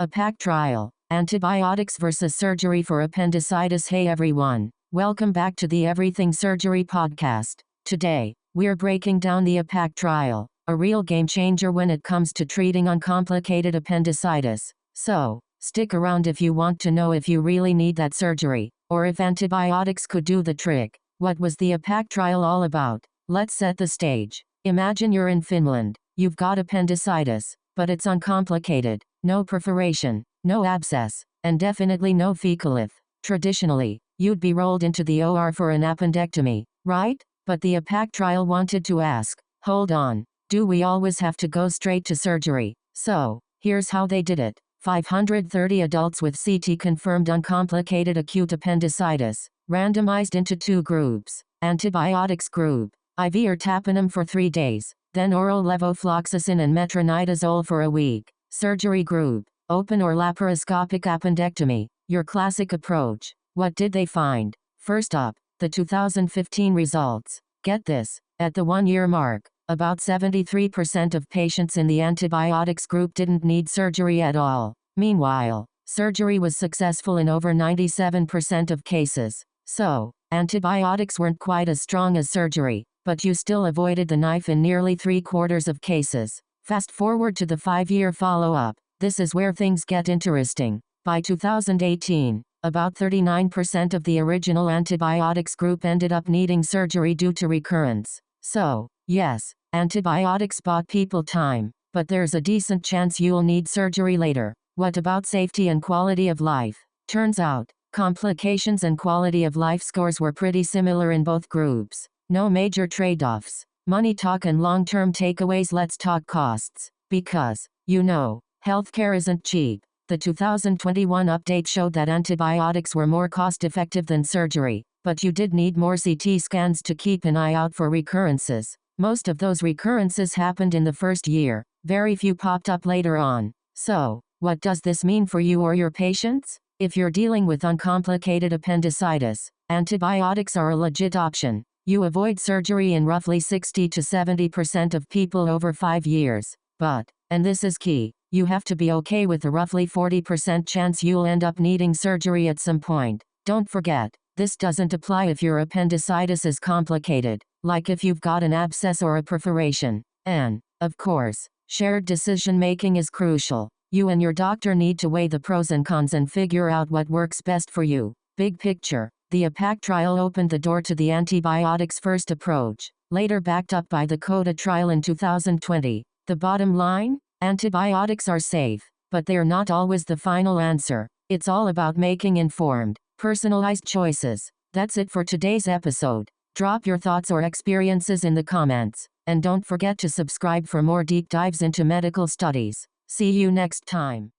APPAC Trial, Antibiotics versus Surgery for Appendicitis. Hey everyone, welcome back to the Everything Surgery podcast. Today, we're breaking down the APPAC Trial, a real game changer when it comes to treating uncomplicated appendicitis. So, stick around if you want to know if you really need that surgery, or if antibiotics could do the trick. What was the APPAC Trial all about? Let's set the stage. Imagine you're in Finland. You've got appendicitis, but it's uncomplicated. No perforation, no abscess, and definitely no fecalith. Traditionally, you'd be rolled into the OR for an appendectomy, right? But the APPAC Trial wanted to ask, hold on, do we always have to go straight to surgery? So, here's how they did it. 530 adults with CT-confirmed uncomplicated acute appendicitis, randomized into two groups. Antibiotics group, IV ertapenem for 3 days, then oral levofloxacin and metronidazole for a week. Surgery group, open or laparoscopic appendectomy, your classic approach. What did they find? First up, the 2015 results. Get this, at the 1-year mark, about 73% of patients in the antibiotics group didn't need surgery at all. Meanwhile, surgery was successful in over 97% of cases. So, antibiotics weren't quite as strong as surgery, but you still avoided the knife in nearly 3/4 of cases. Fast forward to the 5-year follow-up. This is where things get interesting. By 2018, about 39% of the original antibiotics group ended up needing surgery due to recurrence. So, yes, antibiotics bought people time, but there's a decent chance you'll need surgery later. What about safety and quality of life? Turns out, complications and quality of life scores were pretty similar in both groups. No major trade-offs. Money talk and long-term takeaways. Let's talk costs. Because, healthcare isn't cheap. The 2021 update showed that antibiotics were more cost-effective than surgery, but you did need more CT scans to keep an eye out for recurrences. Most of those recurrences happened in the first year. Very few popped up later on. So, what does this mean for you or your patients? If you're dealing with uncomplicated appendicitis, antibiotics are a legit option. You avoid surgery in roughly 60 to 70% of people over 5 years. But, and this is key, you have to be okay with the roughly 40% chance you'll end up needing surgery at some point. Don't forget, this doesn't apply if your appendicitis is complicated, like if you've got an abscess or a perforation. And, of course, shared decision-making is crucial. You and your doctor need to weigh the pros and cons and figure out what works best for you. Big picture. The APPAC Trial opened the door to the antibiotics-first approach, later backed up by the CODA trial in 2020. The bottom line? Antibiotics are safe, but they're not always the final answer. It's all about making informed, personalized choices. That's it for today's episode. Drop your thoughts or experiences in the comments, and don't forget to subscribe for more deep dives into medical studies. See you next time.